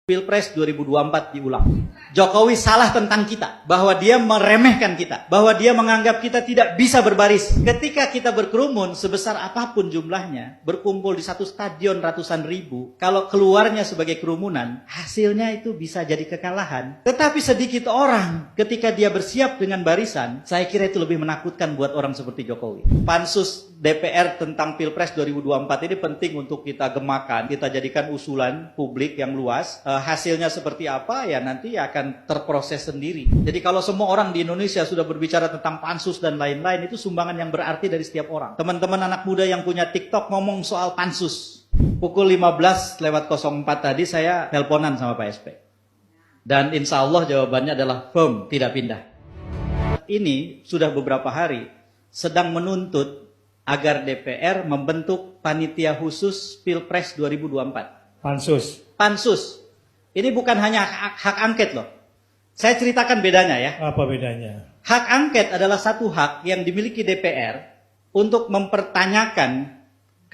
Pilpres 2024 diulang. Jokowi salah tentang kita, bahwa dia meremehkan kita, bahwa dia menganggap kita tidak bisa berbaris. Ketika kita berkerumun sebesar apapun jumlahnya, berkumpul di satu stadion ratusan ribu, kalau keluarnya sebagai kerumunan, hasilnya itu bisa jadi kekalahan. Tetapi sedikit orang, ketika dia bersiap dengan barisan, saya kira itu lebih menakutkan buat orang seperti Jokowi. Pansus DPR tentang Pilpres 2024 ini penting untuk kita gemakan, kita jadikan usulan publik yang luas. Hasilnya seperti apa ya nanti akan terproses sendiri. Jadi kalau semua orang di Indonesia sudah berbicara tentang pansus dan lain-lain, itu sumbangan yang berarti dari setiap orang. Teman-teman anak muda yang punya TikTok ngomong soal pansus. Pukul 15:04 tadi saya teleponan sama Pak SP. Dan insya Allah jawabannya adalah firm, tidak pindah. Ini sudah beberapa hari sedang menuntut agar DPR membentuk panitia khusus Pilpres 2024. Pansus. Ini bukan hanya hak angket loh. Saya ceritakan bedanya ya. Apa bedanya? Hak angket adalah satu hak yang dimiliki DPR untuk mempertanyakan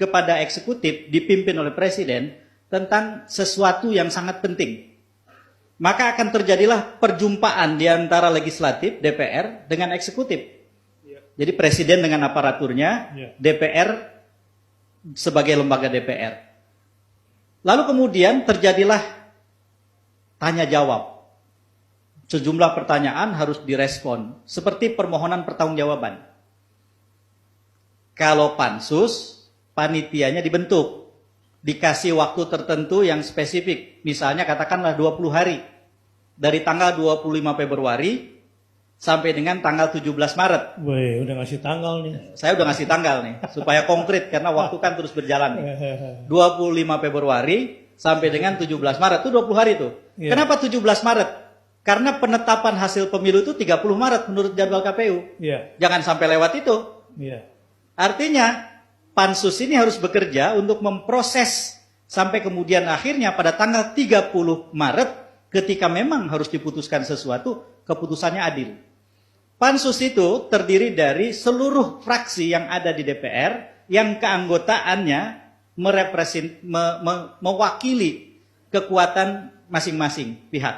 kepada eksekutif dipimpin oleh presiden tentang sesuatu yang sangat penting. Maka akan terjadilah perjumpaan di antara legislatif DPR dengan eksekutif. Jadi presiden dengan aparaturnya, DPR sebagai lembaga DPR. Lalu kemudian terjadilah tanya jawab. Sejumlah pertanyaan harus direspon seperti permohonan pertanggungjawaban. Kalau pansus, panitianya dibentuk, dikasih waktu tertentu yang spesifik. Misalnya katakanlah 20 hari. Dari tanggal 25 Februari sampai dengan tanggal 17 Maret. Wih, udah ngasih tanggal nih. Saya udah ngasih tanggal nih, supaya konkret karena waktu kan terus berjalan nih. 25 Februari sampai dengan 17 Maret, itu 20 hari tuh. Kenapa 17 Maret? Karena penetapan hasil pemilu itu 30 Maret menurut jadwal KPU. Jangan sampai lewat itu. Artinya, pansus ini harus bekerja untuk memproses sampai kemudian akhirnya pada tanggal 30 Maret, ketika memang harus diputuskan sesuatu, keputusannya adil. Pansus itu terdiri dari seluruh fraksi yang ada di DPR yang keanggotaannya mewakili kekuatan masing-masing pihak.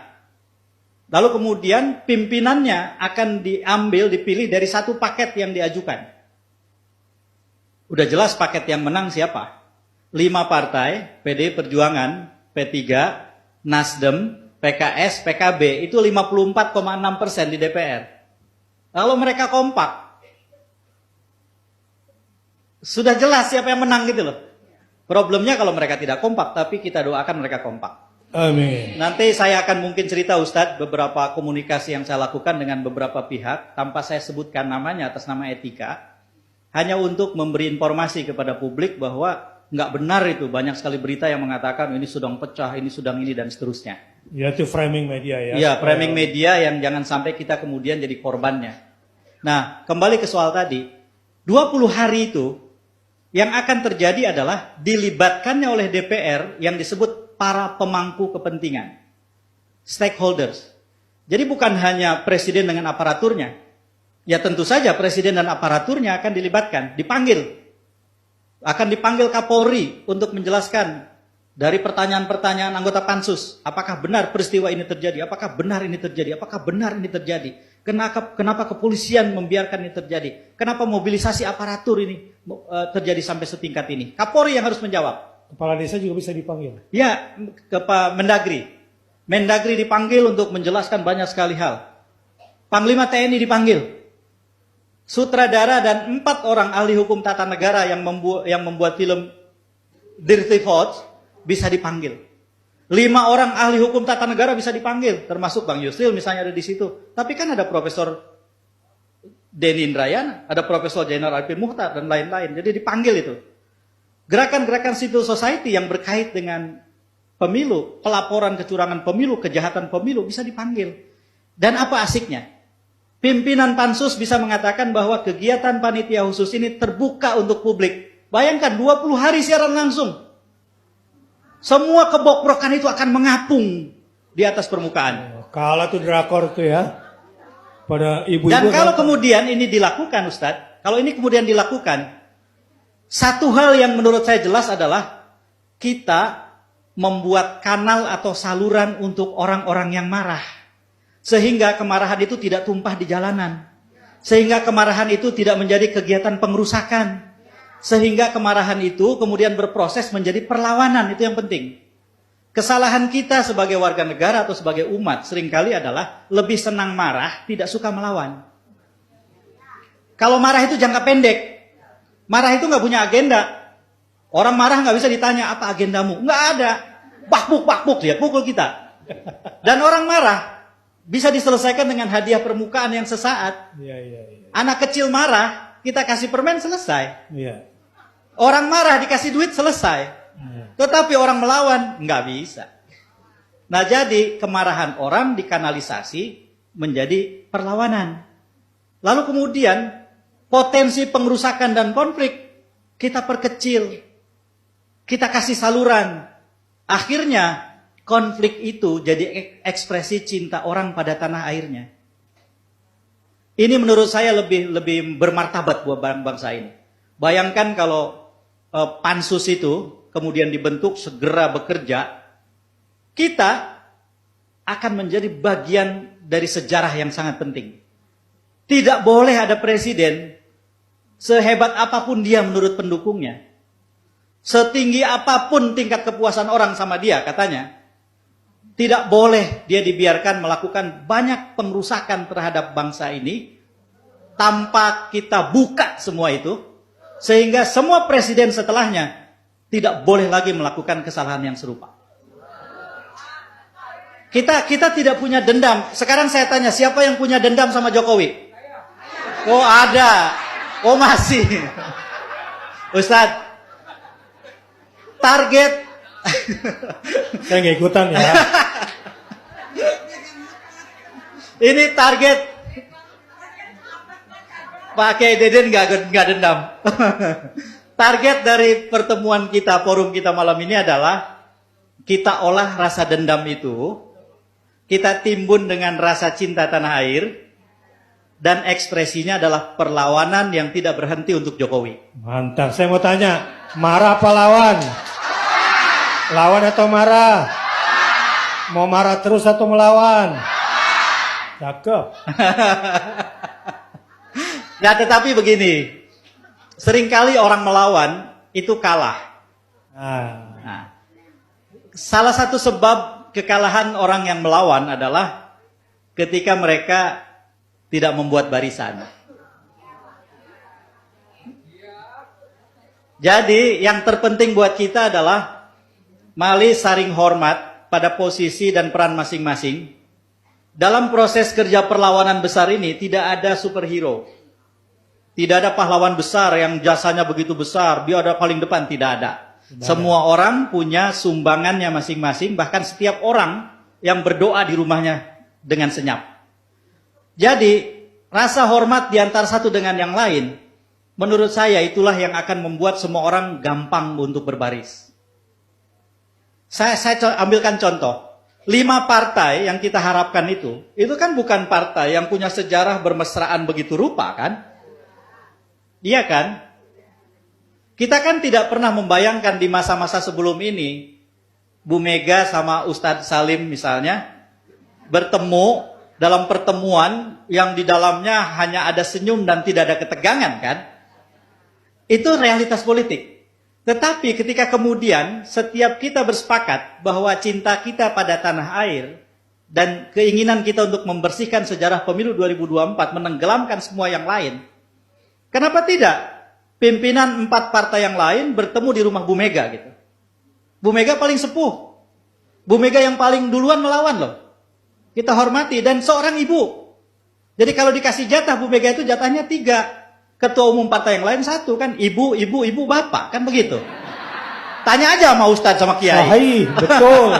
Lalu kemudian pimpinannya akan dipilih dari satu paket yang diajukan. Udah jelas paket yang menang siapa? 5 partai, PD Perjuangan, P3, Nasdem, PKS, PKB, itu 54,6% di DPR. Lalu mereka kompak. Sudah jelas siapa yang menang gitu loh. Problemnya kalau mereka tidak kompak, tapi kita doakan mereka kompak. Amin. Nanti saya akan mungkin cerita Ustadz beberapa komunikasi yang saya lakukan dengan beberapa pihak tanpa saya sebutkan namanya atas nama etika, hanya untuk memberi informasi kepada publik bahwa nggak benar itu, banyak sekali berita yang mengatakan ini sedang pecah, ini sedang ini dan seterusnya. Ya itu framing media ya. Iya, framing media yang jangan sampai kita kemudian jadi korbannya. Nah, kembali ke soal tadi, 20 hari itu yang akan terjadi adalah dilibatkannya oleh DPR yang disebut para pemangku kepentingan, stakeholders. Jadi bukan hanya presiden dengan aparaturnya. Ya tentu saja presiden dan aparaturnya akan dilibatkan, dipanggil. Akan dipanggil Kapolri untuk menjelaskan dari pertanyaan-pertanyaan anggota pansus. Apakah benar peristiwa ini terjadi? Apakah benar ini terjadi? Apakah benar ini terjadi? Kenapa kepolisian membiarkan ini terjadi? Kenapa mobilisasi aparatur ini terjadi sampai setingkat ini? Kapolri yang harus menjawab. Kepala desa juga bisa dipanggil? Ya, ke Pak Mendagri. Mendagri dipanggil untuk menjelaskan banyak sekali hal. Panglima TNI dipanggil. Sutradara dan 4 orang ahli hukum tata negara yang membuat film Dirty Thoughts bisa dipanggil. 5 orang ahli hukum tata negara bisa dipanggil, termasuk Bang Yusril misalnya ada di situ. Tapi kan ada Profesor Denny Indrayana, ada Profesor Jenderal Arifin Muhtar dan lain-lain. Jadi dipanggil itu. Gerakan-gerakan civil society yang berkait dengan pemilu, pelaporan kecurangan pemilu, kejahatan pemilu bisa dipanggil. Dan apa asiknya? Pimpinan pansus bisa mengatakan bahwa kegiatan panitia khusus ini terbuka untuk publik. Bayangkan 20 hari siaran langsung. Semua kebokrokan itu akan mengapung di atas permukaan. Kalah tuh drakor tuh ya. Pada ibu-ibu. Dan kalau kemudian ini dilakukan Ustadz, kalau ini kemudian dilakukan, satu hal yang menurut saya jelas adalah kita membuat kanal atau saluran untuk orang-orang yang marah. Sehingga kemarahan itu tidak tumpah di jalanan. Sehingga kemarahan itu tidak menjadi kegiatan pengerusakan. Sehingga kemarahan itu kemudian berproses menjadi perlawanan, itu yang penting. Kesalahan kita sebagai warga negara atau sebagai umat seringkali adalah lebih senang marah, tidak suka melawan. Kalau marah itu jangka pendek. Marah itu nggak punya agenda. Orang marah nggak bisa ditanya, apa agendamu? Nggak ada. Bakbuk, dia pukul kita. Dan orang marah bisa diselesaikan dengan hadiah permukaan yang sesaat. Iya. Anak kecil marah, kita kasih permen selesai. Iya. Orang marah dikasih duit selesai. Tetapi orang melawan nggak bisa. Nah, jadi kemarahan orang dikanalisasi menjadi perlawanan. Lalu kemudian potensi pengerusakan dan konflik kita perkecil. Kita kasih saluran. Akhirnya konflik itu jadi ekspresi cinta orang pada tanah airnya. Ini menurut saya lebih bermartabat buat bangsa ini. Bayangkan kalau pansus itu kemudian dibentuk, segera bekerja, kita akan menjadi bagian dari sejarah yang sangat penting. Tidak boleh ada presiden sehebat apapun dia menurut pendukungnya, setinggi apapun tingkat kepuasan orang sama dia katanya, tidak boleh dia dibiarkan melakukan banyak pengerusakan terhadap bangsa ini tanpa kita buka semua itu, sehingga semua presiden setelahnya tidak boleh lagi melakukan kesalahan yang serupa. Kita tidak punya dendam. Sekarang saya tanya, siapa yang punya dendam sama Jokowi? Oh ada. Oh masih. Ustadz, target. Saya nggak ikutan ya. Ini target. Pak Kiai Deden nggak dendam. Target dari pertemuan kita, forum kita malam ini adalah kita olah rasa dendam itu, kita timbun dengan rasa cinta tanah air, dan ekspresinya adalah perlawanan yang tidak berhenti untuk Jokowi. Mantap. Saya mau tanya, marah apa lawan? Lawan atau marah? Mau marah terus atau melawan? Cakep. Nah, tetapi begini, seringkali orang melawan itu kalah. Nah, salah satu sebab kekalahan orang yang melawan adalah ketika mereka tidak membuat barisan. Jadi yang terpenting buat kita adalah mari saling hormat pada posisi dan peran masing-masing. Dalam proses kerja perlawanan besar ini tidak ada superhero. Tidak ada pahlawan besar yang jasanya begitu besar, dia ada paling depan, tidak ada. Semua orang punya sumbangannya masing-masing, bahkan setiap orang yang berdoa di rumahnya dengan senyap. Jadi, rasa hormat di antara satu dengan yang lain, menurut saya itulah yang akan membuat semua orang gampang untuk berbaris. Saya ambilkan contoh. 5 partai yang kita harapkan itu kan bukan partai yang punya sejarah bermesraan begitu rupa kan? Iya kan? Kita kan tidak pernah membayangkan di masa-masa sebelum ini Bu Mega sama Ustadz Salim misalnya bertemu dalam pertemuan yang di dalamnya hanya ada senyum dan tidak ada ketegangan kan? Itu realitas politik. Tetapi ketika kemudian setiap kita bersepakat bahwa cinta kita pada tanah air dan keinginan kita untuk membersihkan sejarah pemilu 2024 menenggelamkan semua yang lain, kenapa tidak pimpinan 4 partai yang lain bertemu di rumah Bu Mega gitu? Bu Mega paling sepuh. Bu Mega yang paling duluan melawan loh. Kita hormati, dan seorang ibu. Jadi kalau dikasih jatah Bu Mega itu jatahnya 3. Ketua umum partai yang lain 1 kan. Ibu, bapak kan begitu. Tanya aja sama Ustadz sama Kiai. Betul.